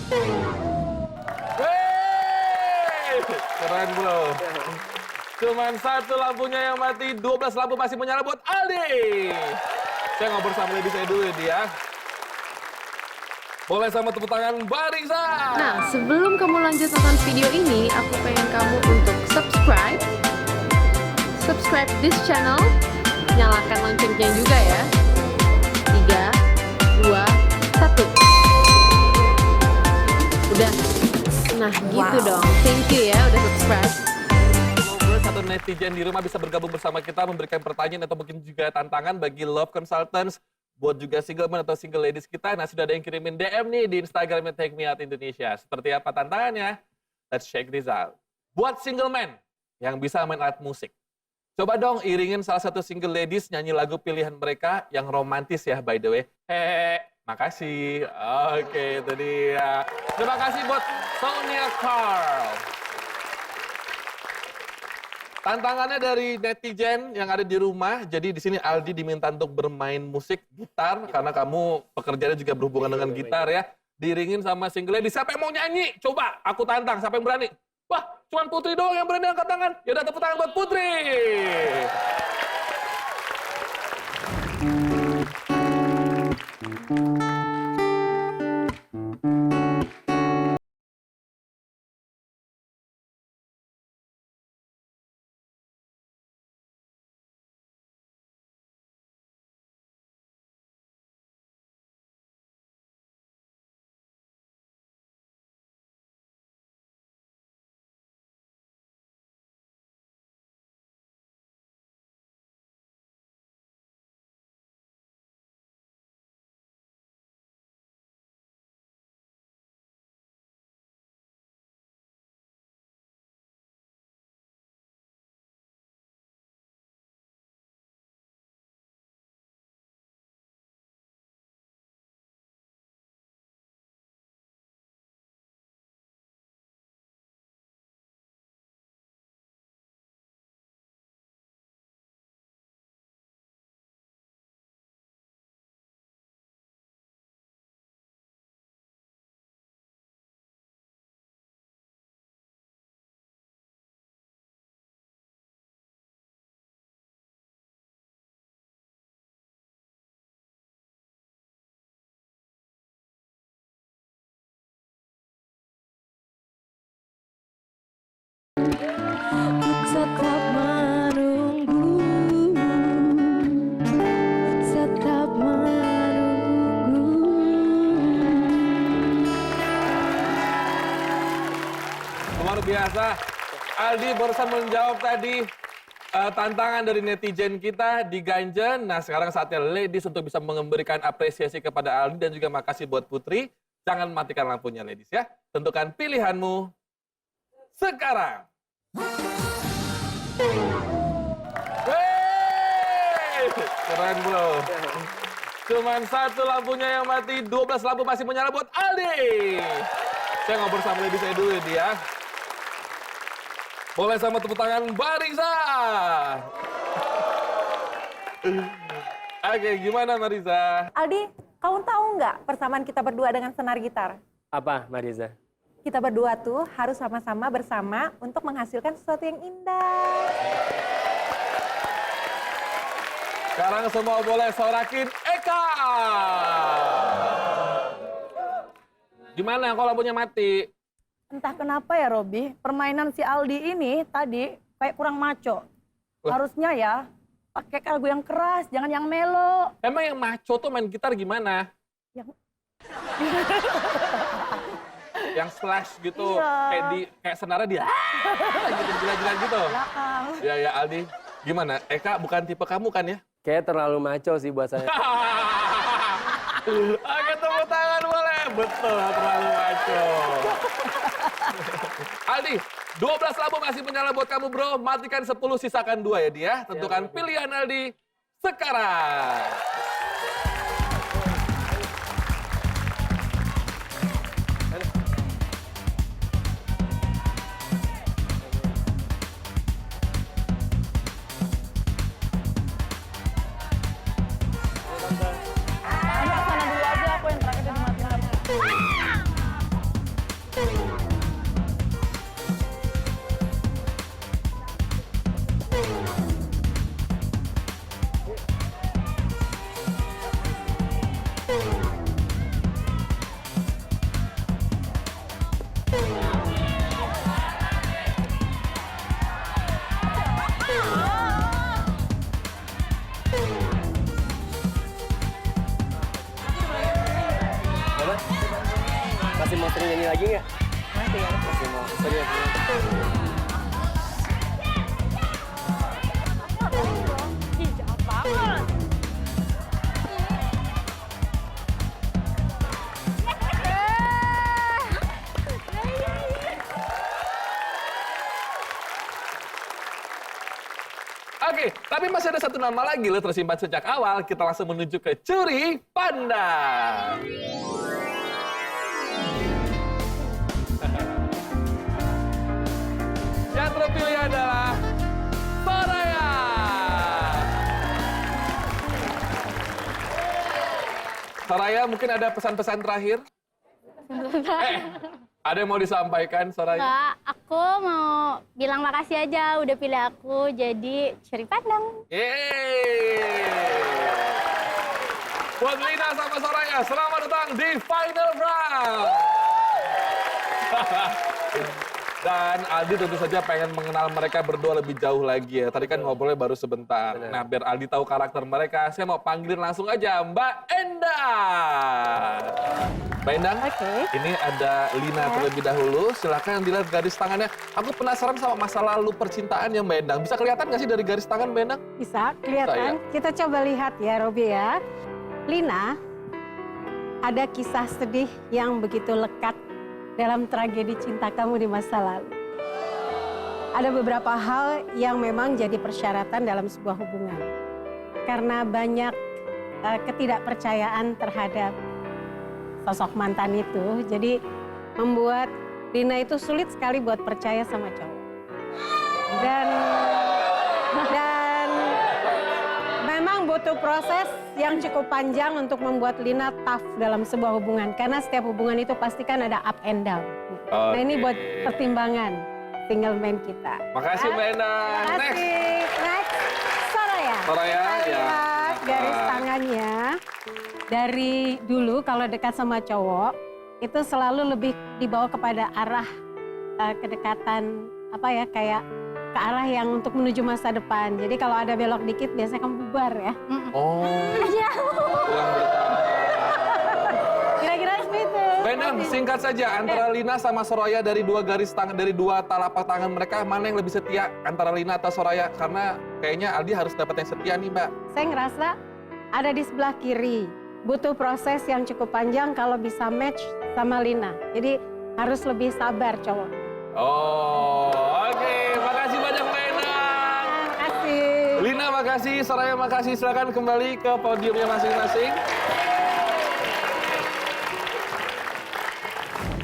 Wey! Keren bro. Cuman satu lampunya yang mati, 12 lampu masih menyala buat Aldi. Saya ngobrol sama lady saya dulu ya dia. Boleh sama tepuk tangan Bariza. Nah, sebelum kamu lanjut nonton video ini, aku pengen kamu untuk subscribe this channel, nyalakan loncengnya juga ya. 3, 2, 1. Udah. Nah, gitu dong. Thank you ya udah subscribe. Semoga satu netizen di rumah bisa bergabung bersama kita, memberikan pertanyaan atau mungkin juga tantangan bagi Love Consultants, buat juga single man atau single ladies kita. Nah, sudah ada yang kirimin DM nih di Instagramnya Take Me Out Indonesia. Seperti apa tantangannya? Let's check this out. Buat single man yang bisa main alat musik, coba dong iringin salah satu single ladies nyanyi lagu pilihan mereka yang romantis ya, by the way. Hehehe, makasih. Oke, itu dia. Terima kasih buat Sonia Carl. Tantangannya dari netizen yang ada di rumah. Jadi di sini Aldi diminta untuk bermain musik gitar karena kamu pekerjaannya juga berhubungan dengan gitar ya. Diiringin sama single lady. Siapa yang mau nyanyi? Coba aku tantang. Siapa yang berani? Wah, cuman Putri doang yang berani angkat tangan. Yaudah, tepuk tangan buat Putri. Tetap menunggu, tetap menunggu. Luar biasa. Aldi barusan menjawab tadi tantangan dari netizen kita di Ganjen. Nah, sekarang saatnya ladies untuk bisa memberikan apresiasi kepada Aldi dan juga makasih buat Putri. Jangan matikan lampunya ladies ya. Tentukan pilihanmu sekarang. Wey! Keren bro. Cuman satu lampunya yang mati, 12 lampu masih menyala buat Aldi. Saya ngobrol sama lady saya dulu ya dia. Boleh sama tepuk tangan Bariza. Oke, gimana Mariza? Aldi, kamu tahu nggak persamaan kita berdua dengan senar gitar? Apa, Mariza? Kita berdua tuh harus sama-sama bersama untuk menghasilkan sesuatu yang indah. Sekarang semua boleh sorakin Eka. Gimana kalau lampunya mati? Entah kenapa ya Robi, permainan si Aldi ini tadi kayak kurang maco. Harusnya ya pakai lagu yang keras, jangan yang melo. Emang yang maco tuh main gitar gimana? Yang Yang slash gitu, Iya. kayak senarnya dia gitu, gila-gila gitu. belakang. Ya Aldi, gimana? Eka bukan tipe kamu kan ya? Kayak terlalu maco sih buat saya. Oke, tepuk tangan boleh. Betul, terlalu maco. Aldi, 12 lampu masih menyala buat kamu bro. Matikan 10, sisakan 2 ya dia. Tentukan pilihan Aldi sekarang. Sana dulu aja, aku yang terakhir dimatiin. Masih mau sering nyanyi lagi nggak? Masih ya. Masih mau serius. Oke, tapi masih ada satu nama lagi loh tersimpan sejak awal. Kita langsung menuju ke Curi Pandang. Yang terpilih adalah Soraya. Soraya, mungkin ada pesan-pesan terakhir? Ada yang mau disampaikan, Soraya? Enggak, aku mau bilang makasih aja udah pilih aku jadi Curi Pandang. Yeay! Buat Lina sama Soraya, selamat datang di Final Round! Dan Aldi tentu saja pengen mengenal mereka berdua lebih jauh lagi ya. Tadi kan ngobrolnya baru sebentar. Benar. Nah, biar Aldi tahu karakter mereka, saya mau panggilin langsung aja Mbak Endang. Mbak Endang, ini ada Lina terlebih dahulu. Silakan dilihat garis tangannya. Aku penasaran sama masa lalu percintaan yang Mbak Endang. Bisa kelihatan nggak sih dari garis tangan Mbak Endang? Bisa kelihatan. Kita coba lihat ya, Robi ya. Lina, ada kisah sedih yang begitu lekat dalam tragedi cinta kamu di masa lalu. Ada beberapa hal yang memang jadi persyaratan dalam sebuah hubungan. Karena banyak ketidakpercayaan terhadap sosok mantan itu, jadi membuat Lina itu sulit sekali buat percaya sama cowok. Dan memang butuh proses yang cukup panjang untuk membuat Lina tough dalam sebuah hubungan. Karena setiap hubungan itu pasti kan ada up and down. Nah ini buat pertimbangan single man kita. Makasih Mbak Endang. Terima kasih. Next, Soraya. Soraya, Kita ya. lihat garis tangannya. Dari dulu kalau dekat sama cowok, itu selalu lebih dibawa kepada arah kedekatan, apa ya, kayak ke arah yang untuk menuju masa depan. Jadi kalau ada belok dikit biasanya kamu bubar ya. Oh. Pulang bertahan. Kira-kira seperti itu. Mbak Endang, singkat saja antara Lina sama Soraya dari dua garis tangan, dari dua telapak tangan mereka, mana yang lebih setia antara Lina atau Soraya? Karena kayaknya Aldi harus dapat yang setia nih Mbak. Saya ngerasa ada di sebelah kiri. Butuh proses yang cukup panjang kalau bisa match sama Lina. Jadi harus lebih sabar cowok. Oh, oke. Makasih banyak Mbak Endang. Makasih. Lina makasih, Soraya makasih. Silakan kembali ke podiumnya masing-masing.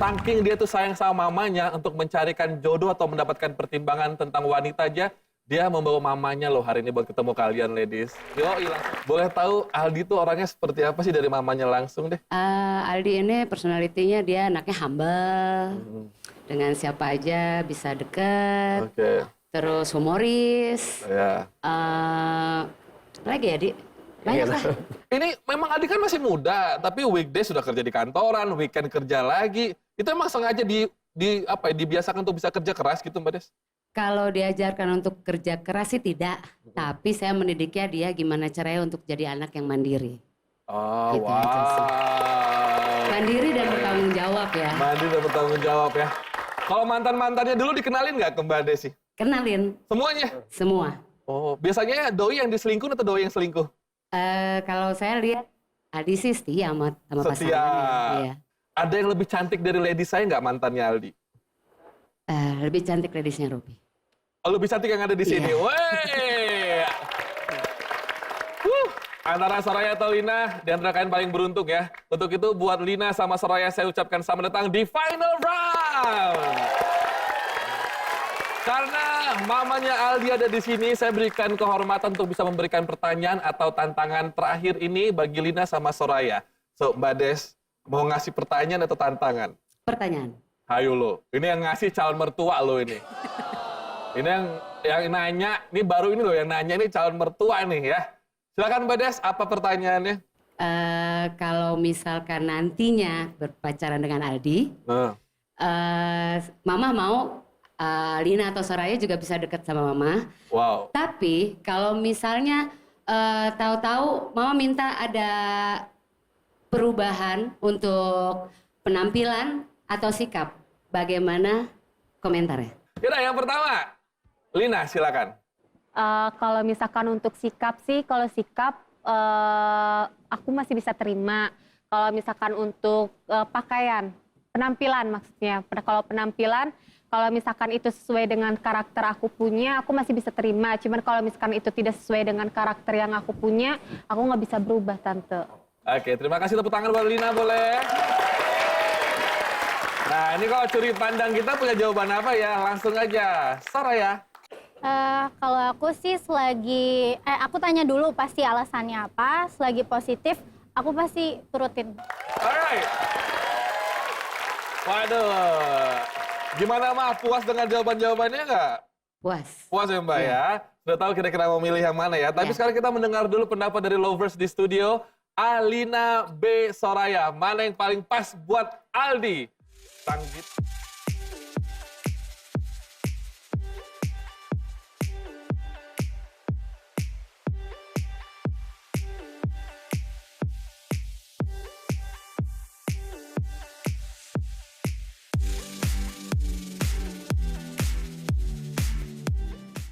Saking dia tuh sayang sama mamanya untuk mencarikan jodoh atau mendapatkan pertimbangan tentang wanita aja, dia membawa mamanya loh hari ini buat ketemu kalian, ladies. Yoi, langsung. Boleh tahu Aldi tuh orangnya seperti apa sih dari mamanya langsung deh? Aldi ini personalitinya dia anaknya humble, dengan siapa aja bisa deket, Oke. terus humoris. Ya. Lagi ya, Di? Banyak lah. Ini memang Aldi kan masih muda, tapi weekday sudah kerja di kantoran, weekend kerja lagi. Itu emang sengaja dibiasakan untuk bisa kerja keras gitu, Mbak Des? Kalau diajarkan untuk kerja keras sih tidak, tapi saya mendidiknya dia gimana caranya untuk jadi anak yang mandiri. Oh, Gitu aja sih. wow. Mandiri dan bertanggung jawab ya. Mandiri dan bertanggung jawab ya. Kalau mantan-mantannya dulu dikenalin nggak ke Mbak Desi? Kenalin Semuanya? semua. Oh, biasanya doi yang diselingkuh atau doi yang selingkuh? Kalau saya lihat Aldi sih setia sama Setia. pasangannya. Iya. Ada yang lebih cantik dari lady saya nggak mantannya Aldi? Lebih cantik ladiesnya Robi. Oh, lebih cantik yang ada di sini. Iya. Wey! Antara Soraya atau Lina, di antara kalian paling beruntung ya. Untuk itu buat Lina sama Soraya saya ucapkan selamat datang di Final Round. Karena mamanya Aldi ada di sini, saya berikan kehormatan untuk bisa memberikan pertanyaan atau tantangan terakhir ini bagi Lina sama Soraya. So, Mbak Des, mau ngasih pertanyaan atau tantangan? Pertanyaan. Hayo lo, ini yang ngasih calon mertua lo ini. Ini yang nanya, ini baru ini loh yang nanya ini calon mertua nih ya. Silakan Mbak Des, apa pertanyaannya? Kalau misalkan nantinya berpacaran dengan Aldi, Mama mau Lina atau Soraya juga bisa dekat sama Mama. Wow. Tapi kalau misalnya tahu-tahu Mama minta ada perubahan untuk penampilan atau sikap? Bagaimana komentarnya? Yaudah, yang pertama. Lina, silakan. Kalau misalkan untuk sikap sih, kalau sikap aku masih bisa terima. Kalau misalkan untuk pakaian, penampilan maksudnya. Kalau penampilan, kalau misalkan itu sesuai dengan karakter aku punya, aku masih bisa terima. Cuman kalau misalkan itu tidak sesuai dengan karakter yang aku punya, aku nggak bisa berubah, Tante. Oke, terima kasih, tepuk tangan buat Lina, boleh? Nah, ini kalau curi pandang kita punya jawaban apa ya? Langsung aja. Soraya. Kalau aku sih selagi, aku tanya dulu pasti alasannya apa. Selagi positif, aku pasti turutin. Alright. Waduh. Gimana, Ma? Puas dengan jawaban-jawabannya nggak? Puas. Puas ya, Mbak ya? Sudah tahu kira-kira mau milih yang mana ya? Tapi sekarang kita mendengar dulu pendapat dari lovers di studio. Alina, B, Soraya. Mana yang paling pas buat Aldi? Tanggit.